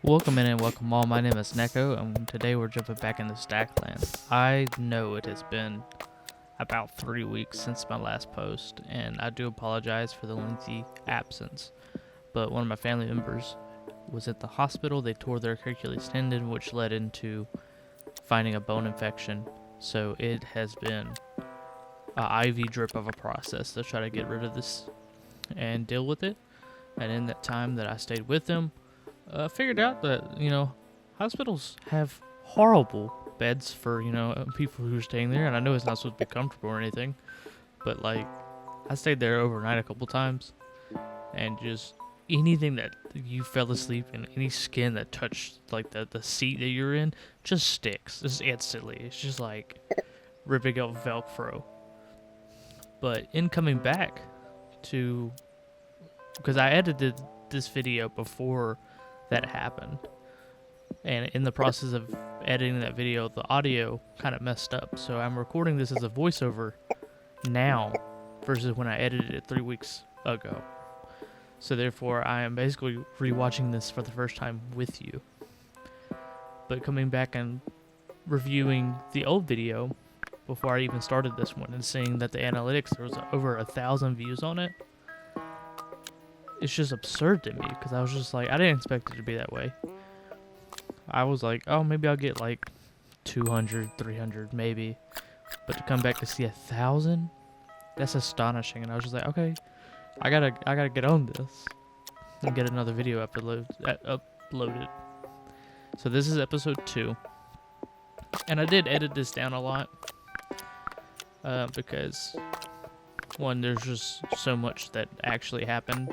Welcome in and welcome all. My name is Neko, and today we're jumping back into Stacklands. I know it has been about 3 weeks since my last post, and I do apologize for the lengthy absence. But one of my family members was at the hospital. They tore their Achilles tendon, which led into finding a bone infection. So it has been an IV drip of a process to try to get rid of this and deal with it. And in that time that I stayed with them, figured out that, hospitals have horrible beds for, people who are staying there. And I know it's not supposed to be comfortable or anything, but, I stayed there overnight a couple times, and just anything that you fell asleep in, any skin that touched, the seat that you're in, just sticks. Just instantly. It's just like ripping out Velcro. But in coming back to... because I edited this video before that happened, and in the process of editing that video, the audio kind of messed up, so I'm recording this as a voiceover now versus when I edited it 3 weeks ago. So therefore I am basically rewatching this for the first time with you, but coming back and reviewing the old video before I even started this one and seeing that the analytics, there was over 1,000 views on it. It's just absurd to me, because I was just like, I didn't expect it to be that way. I was like, oh, maybe I'll get 200, 300 maybe, but to come back to see 1,000, that's astonishing. And I was just like, okay, I gotta get on this and get another video uploaded. So this is episode 2, and I did edit this down a lot because one, there's just so much that actually happened,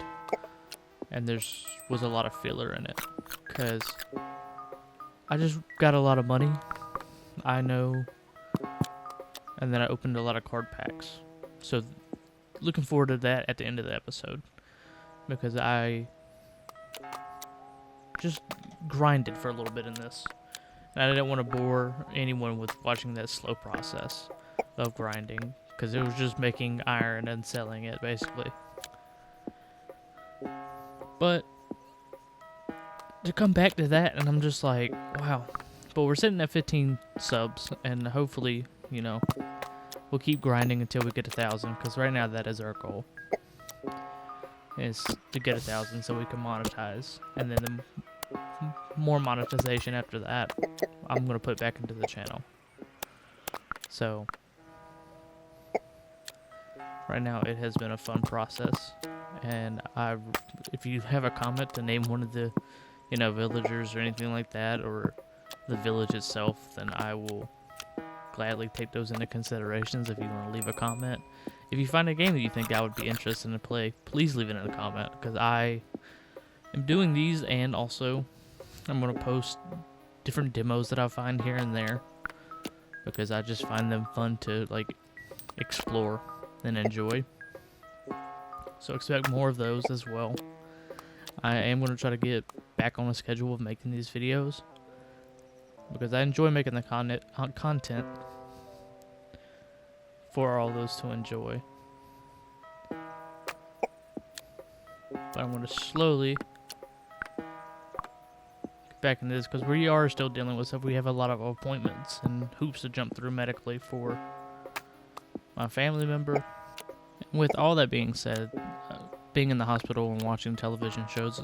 and was a lot of filler in it, because I just got a lot of money, I know, and then I opened a lot of card packs. So looking forward to that at the end of the episode, because I just grinded for a little bit in this, and I didn't want to bore anyone with watching that slow process of grinding, because it was just making iron and selling it, basically. But to come back to that, and I'm just like, wow. But we're sitting at 15 subs, and hopefully, we'll keep grinding until we get 1,000, because right now that is our goal, is to get 1,000 so we can monetize. And then the more monetization after that, I'm going to put back into the channel. So right now it has been a fun process, and if you have a comment to name one of the villagers or anything like that, or the village itself, then I will gladly take those into considerations. If you want to leave a comment, if you find a game that you think I would be interested in to play, please leave it in a comment, because I am doing these, and also I'm going to post different demos that I find here and there, because I just find them fun to explore and enjoy. So expect more of those as well. I am going to try to get back on a schedule of making these videos, because I enjoy making the content for all those to enjoy. But I'm going to slowly get back into this, because we are still dealing with stuff. We have a lot of appointments and hoops to jump through medically for my family member. And with all that being said, being in the hospital and watching television shows,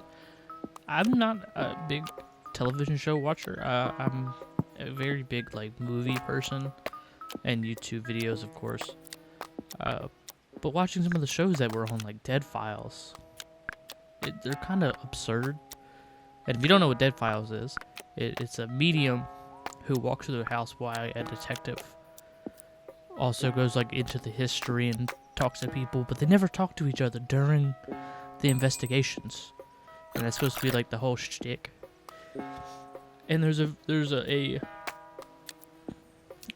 I'm not a big television show watcher. I'm a very big movie person, and YouTube videos, of course. But watching some of the shows that were on, Dead Files, they're kind of absurd. And if you don't know what Dead Files is, it's a medium who walks through the house while a detective also goes into the history and talks to people, but they never talk to each other during the investigations, and that's supposed to be the whole shtick. And there's a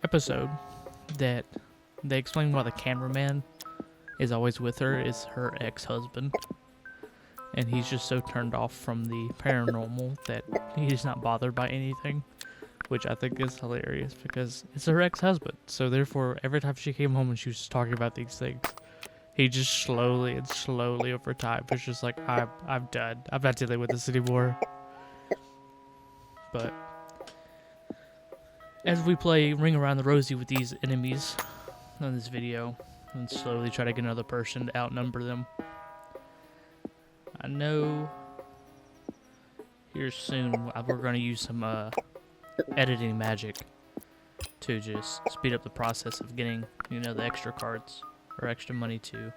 episode that they explain why the cameraman is always with her is her ex-husband, and he's just so turned off from the paranormal that he's not bothered by anything, which I think is hilarious, because it's her ex-husband. So therefore, every time she came home and she was just talking about these things, he just slowly over time, it's just I'm done. I'm not dealing with this anymore. But as we play Ring Around the Rosie with these enemies in this video, and slowly try to get another person to outnumber them, I know here soon we're going to use some editing magic to just speed up the process of getting, the extra cards or extra money to,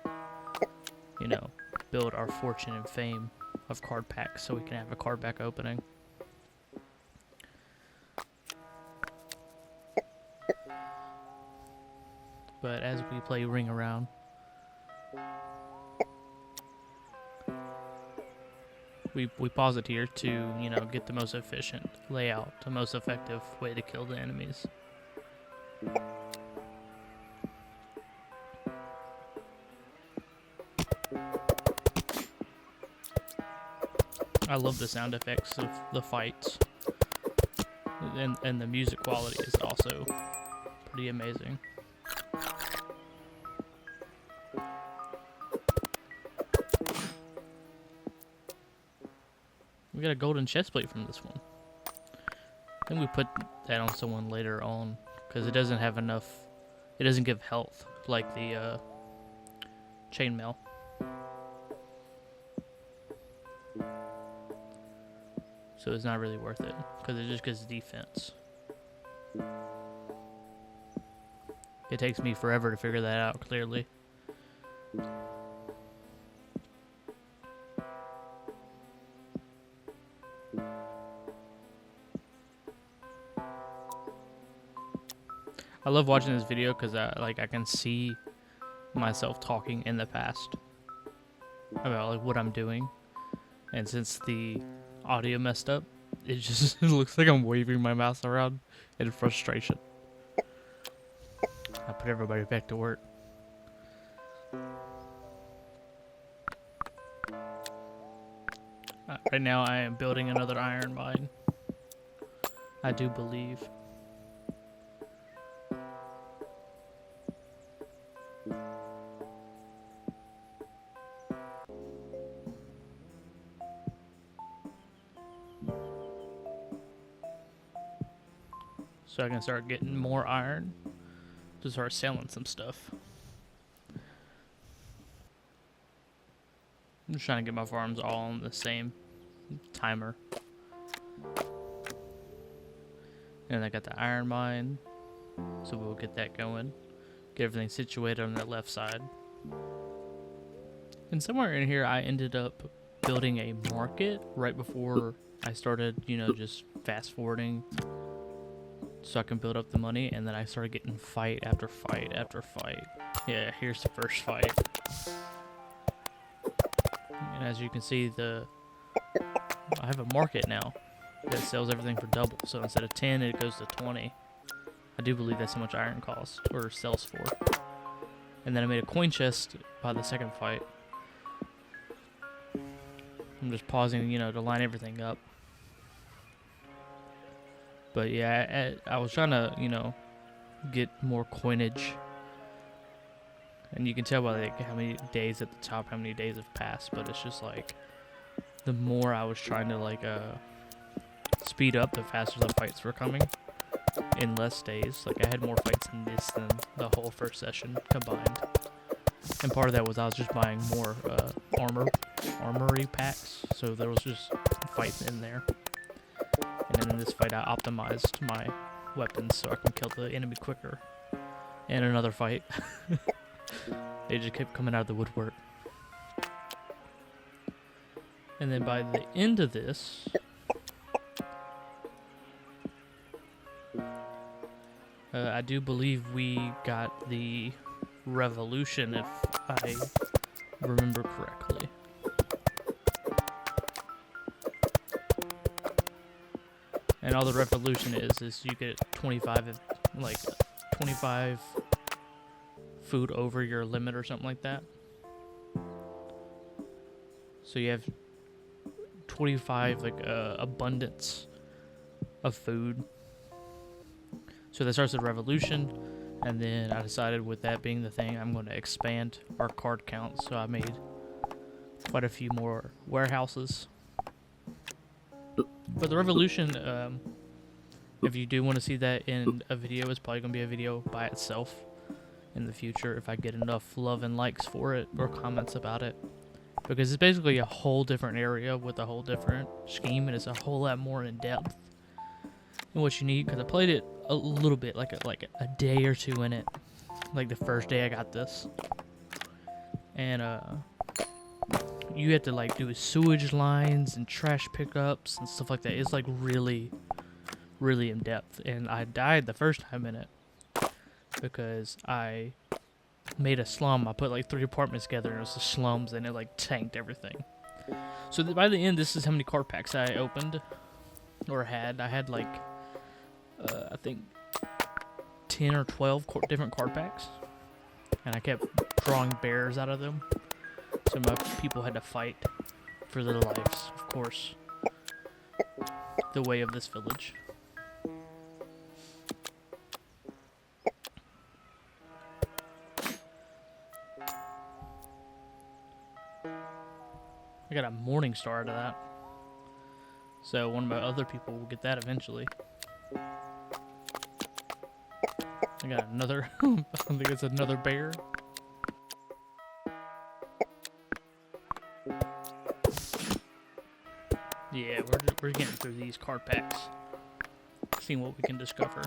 build our fortune and fame of card packs so we can have a card pack opening. But as we play Ring Around, we pause it here to, get the most efficient layout, the most effective way to kill the enemies. I love the sound effects of the fights, and the music quality is also pretty amazing. We got a golden chest plate from this one. I think we put that on someone later on because it doesn't have enough. It doesn't give health like the chainmail. So it's not really worth it because it just gives defense. It takes me forever to figure that out clearly. I love watching this video because I can see myself talking in the past about what I'm doing, and since the audio messed up, it just looks like I'm waving my mouse around in frustration. I put everybody back to work. Right now I am building another iron mine, I do believe. So I can start getting more iron to start selling some stuff. I'm just trying to get my farms all on the same timer. And I got the iron mine, so we'll get that going. Get everything situated on the left side. And somewhere in here I ended up building a market right before I started, just fast forwarding so I can build up the money, and then I started getting fight after fight after fight. Yeah, here's the first fight. And as you can see, I have a market now that sells everything for double. So instead of 10, it goes to 20. I do believe that's how much iron costs, or sells for. And then I made a coin chest by the second fight. I'm just pausing, to line everything up. But yeah, I was trying to, get more coinage. And you can tell by how many days at the top, how many days have passed. But it's just like, the more I was trying to speed up, the faster the fights were coming in less days. Like I had more fights in this than the whole first session combined. And part of that was I was just buying more armory packs. So there was just fights in there. And then in this fight, I optimized my weapons so I can kill the enemy quicker. And another fight. They just kept coming out of the woodwork. And then by the end of this, I do believe we got the revolution, if I remember correctly. And all the revolution is you get 25 food over your limit or something like that. So you have 25 abundance of food. So that starts the revolution, and then I decided with that being the thing, I'm going to expand our card count. So I made quite a few more warehouses. But the Revolution, if you do want to see that in a video, it's probably going to be a video by itself in the future if I get enough love and likes for it or comments about it. Because it's basically a whole different area with a whole different scheme, and it's a whole lot more in depth and what you need. Because I played it a little bit, like a day or two in it, like the first day I got this, and you have to like do sewage lines and trash pickups and stuff like that. It's like really, really in depth, and I died the first time in it because I made a slum. I put like 3 apartments together and it was the slums, and it like tanked everything. So by the end, this is how many card packs I opened or had. I had like I think 10 or 12 different card packs, and I kept drawing bears out of them, so my people had to fight for their lives, of course, the way of this village. I got a morning star out of that, so one of my other people will get that eventually. I got another, I think it's another bear. Yeah, we're getting through these card packs, seeing what we can discover.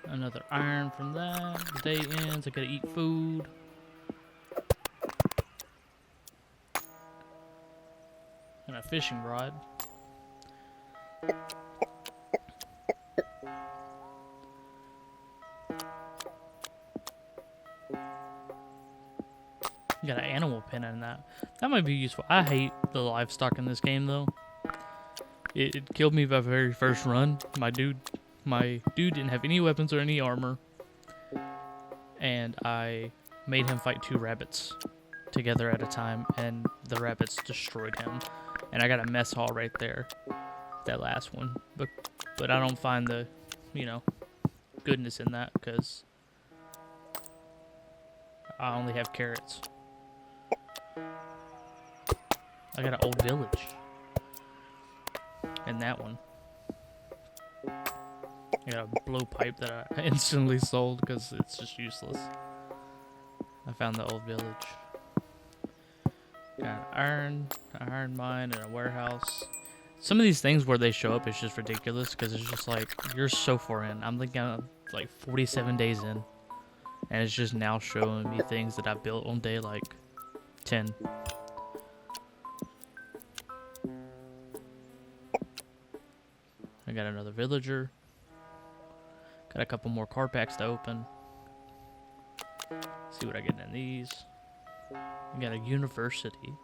Another iron from that. The day ends, I gotta eat food. And a fishing rod. Got an animal pen in that. That might be useful. I hate the livestock in this game though. It killed me by the very first run. My dude didn't have any weapons or any armor, and I made him fight 2 rabbits together at a time, and the rabbits destroyed him. And I got a mess hall right there, that last one. But I don't find the, goodness in that because I only have carrots. I got an old village in that one. I got a blowpipe that I instantly sold because it's just useless. I found the old village. Got an iron mine, and a warehouse. Some of these things where they show up is just ridiculous because it's just like, you're so far in. I'm like 47 days in, and it's just now showing me things that I built on day like 10. I got another villager. Got a couple more card packs to open. See what I get in these. I got a university.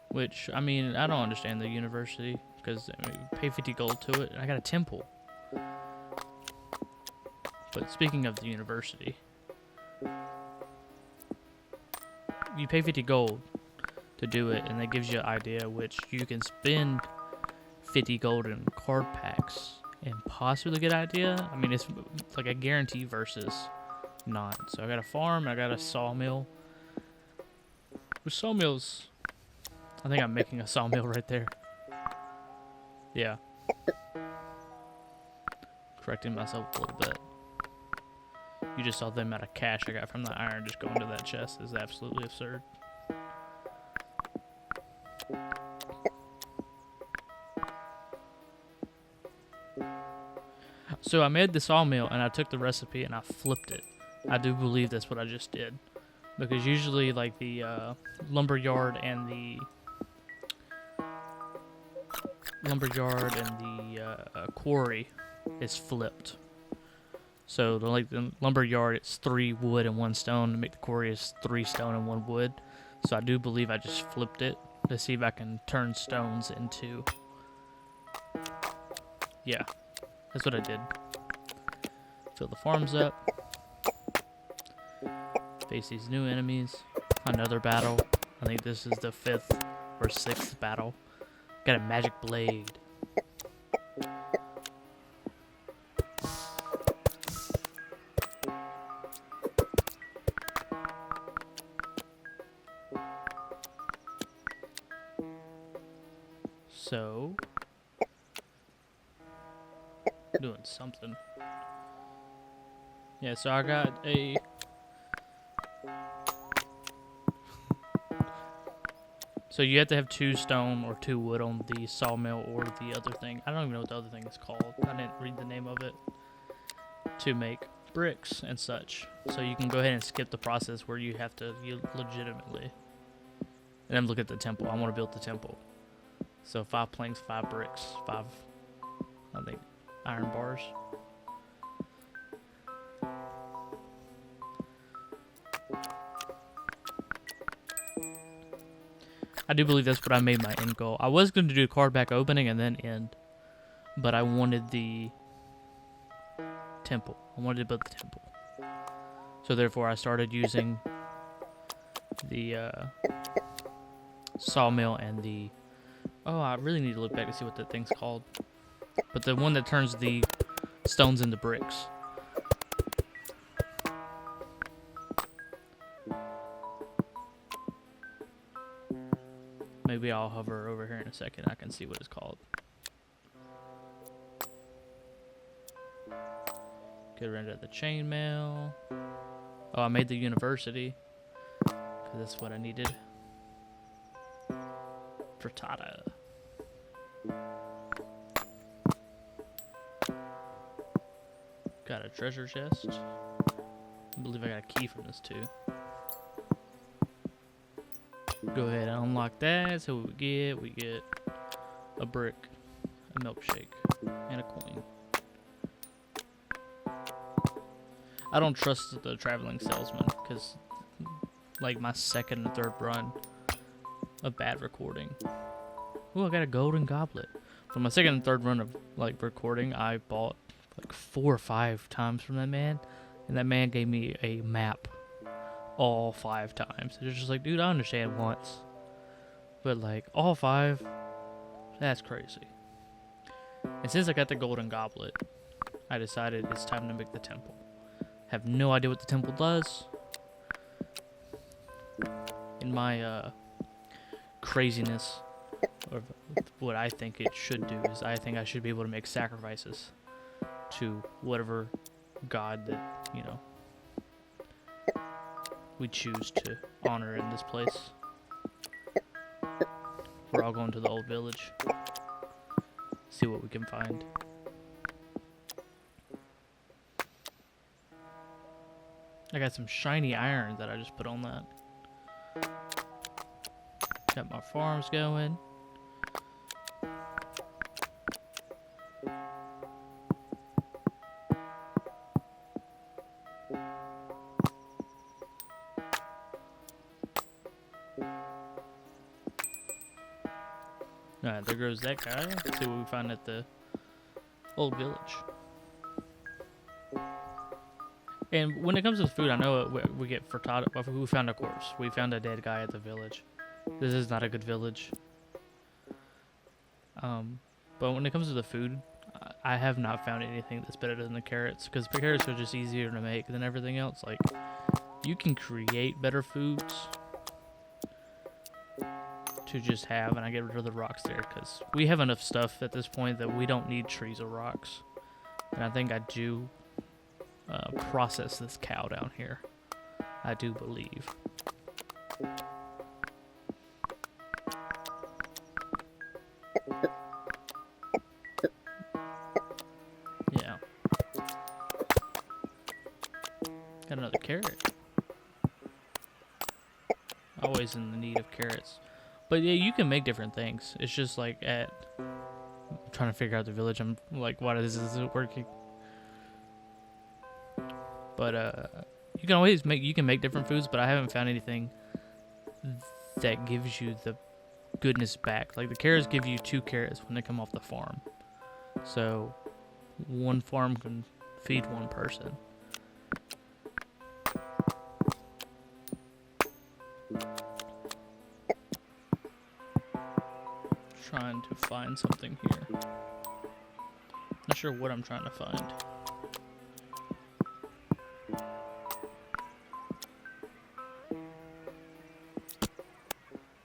Which, I mean, I don't understand the university. Because you pay 50 gold to it. And I got a temple. But speaking of the university. You pay 50 gold to do it. And that gives you an idea which you can spend 50 gold in card packs and possibly get an idea. I mean, it's like a guarantee versus not. So I got a farm, I got a sawmill. With sawmills, I think I'm making a sawmill right there. Yeah. Correcting myself a little bit. You just saw the amount of cash I got from the iron just going to that chest is absolutely absurd. So I made the sawmill and I took the recipe and I flipped it. I do believe that's what I just did. Because usually like the lumber yard and the quarry is flipped. So the lumber yard, it's 3 wood and 1 stone. To make the quarry is 3 stone and 1 wood. So I do believe I just flipped it to see if I can turn stones into. Yeah, that's what I did. Fill the farms up. Face these new enemies. Another battle. I think this is the 5th or 6th battle. Got a magic blade. So, doing something. Yeah, so I got a... So you have to have 2 stone or 2 wood on the sawmill or the other thing. I don't even know what the other thing is called. I didn't read the name of it. To make bricks and such. So you can go ahead and skip the process where you have to legitimately. And then look at the temple. I want to build the temple. So 5 planks, 5 bricks, 5, I think, iron bars. I do believe that's what I made my end goal. I was going to do card back opening and then end. But I wanted the temple. I wanted to build the temple. So therefore I started using the sawmill and the... Oh, I really need to look back to see what that thing's called. But the one that turns the stones into bricks. Maybe I'll hover over here in a second. I can see what it's called. Get rid of the chainmail. Oh, I made the university. Because that's what I needed. Frittata. Got a treasure chest. I believe I got a key from this too. Go ahead and unlock that. So what we get a brick, a milkshake, and a coin. I don't trust the traveling salesman because, like, my second and third run of bad recording. Ooh, I got a golden goblet. For my second and third run of like recording, I bought like 4 or 5 times from that man, and that man gave me a map all 5 times. It's just like, dude, I understand once, but like all 5, that's crazy. And since I got the golden goblet, I decided it's time to make the temple. Have no idea what the temple does. In my craziness of what I think it should do is I think I should be able to make sacrifices to whatever god that, you know, we choose to honor in this place. We're all going to the old village. See what we can find. I got some shiny iron that I just put on that. Got my farms going. Alright, there goes that guy. Let's see what we find at the old village. And when it comes to food, I know we get frittata. We found a corpse. We found a dead guy at the village. This is not a good village. But when it comes to the food, I have not found anything that's better than the carrots. Because the carrots are just easier to make than everything else. Like, you can create better foods to just have. And I get rid of the rocks there. Because we have enough stuff at this point that we don't need trees or rocks. And I think I do process this cow down here. I do believe. Yeah. Got another carrot. Always in the need of carrots. But yeah, you can make different things. It's just like I'm trying to figure out the village. I'm like, why isn't working? But you can always make different foods, but I haven't found anything that gives you the goodness back. Like the carrots give you 2 carrots when they come off the farm. So 1 farm can feed 1 person. Trying to find something here. Not sure what I'm trying to find.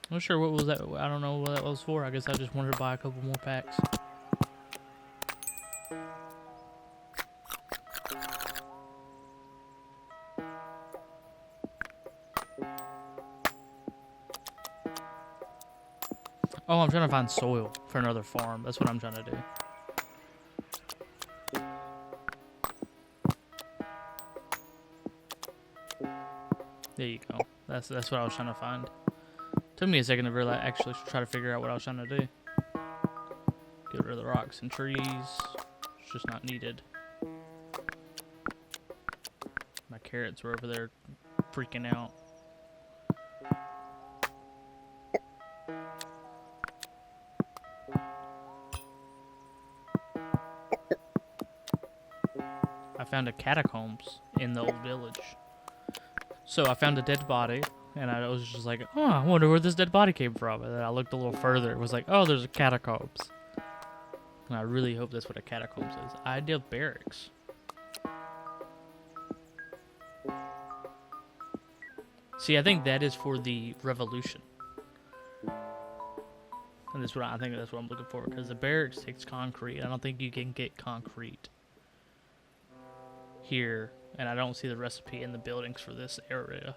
I'm not sure what was that. I don't know what that was for. I guess I just wanted to buy a couple more packs. Oh, I'm trying to find soil for another farm. That's what I'm trying to do. There you go. That's what I was trying to find. Took me a second to really actually try to figure out what I was trying to do. Get rid of the rocks and trees. It's just not needed. My carrots were over there freaking out. I found a catacombs in the old village. So I found a dead body, and I was just like, oh, I wonder where this dead body came from. And then I looked a little further. It was like, oh, there's a catacombs. And I really hope that's what a catacombs is. Ideal barracks. See, I think that is for the revolution. And that's what I think that's what I'm looking for, because the barracks takes concrete. I don't think you can get concrete here, and I don't see the recipe in the buildings for this area.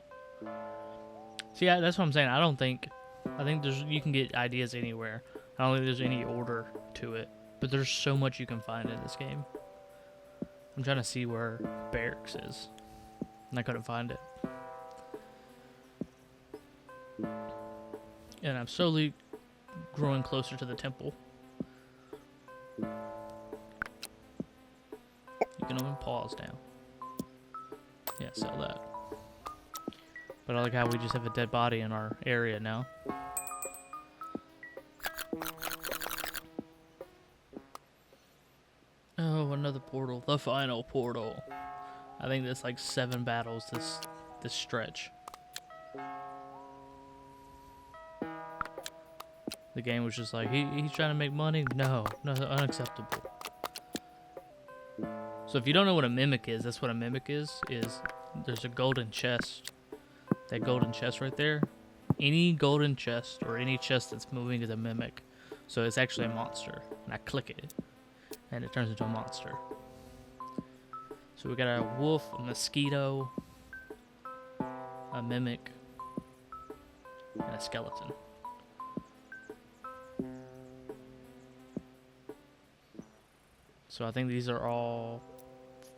See, that's what I'm saying. I think you can get ideas anywhere. I don't think there's any order to it, but there's so much you can find in this game. I'm trying to see where barracks is, and I couldn't find it. And I'm slowly growing closer to the temple. You can open pause now. Yeah, sell that. But I like how we just have a dead body in our area now. Oh, another portal. The final portal. I think there's like 7 battles this stretch. The game was just like, he's trying to make money? No, unacceptable. So if you don't know what a mimic is, that's what a mimic is there's a golden chest. That golden chest right there. Any golden chest or any chest that's moving is a mimic. So it's actually a monster. And I click it, and it turns into a monster. So we got a wolf, a mosquito, a mimic, and a skeleton. So I think these are all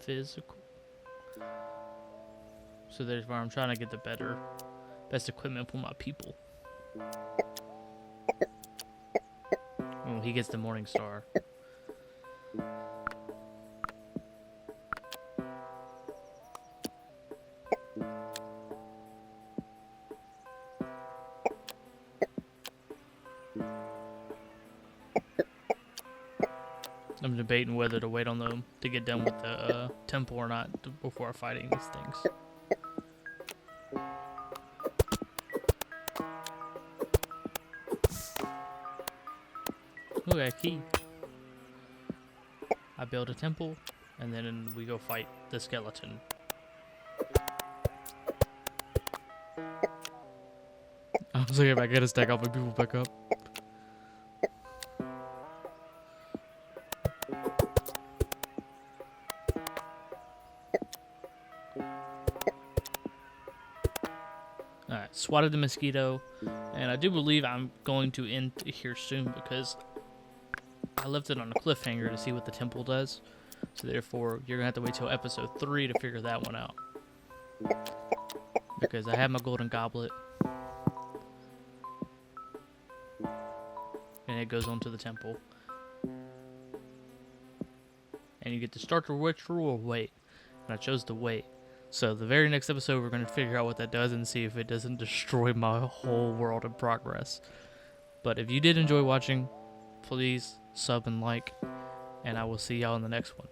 physical. So there's where I'm trying to get the best equipment for my people. Oh, he gets the morning star. I'm debating whether to wait on them to get done with the temple or not before fighting these things. Ooh, a key. I build a temple, and then we go fight the skeleton. I was like, if I get a stack, I'll bring people back up. Alright, swatted the mosquito, and I do believe I'm going to end here soon because I left it on a cliffhanger to see what the temple does. So therefore, you're going to have to wait till episode 3 to figure that one out. Because I have my golden goblet. And it goes on to the temple. And you get to start the ritual or wait. And I chose to wait. So the very next episode, we're going to figure out what that does and see if it doesn't destroy my whole world in progress. But if you did enjoy watching, please sub and like, and I will see y'all in the next one.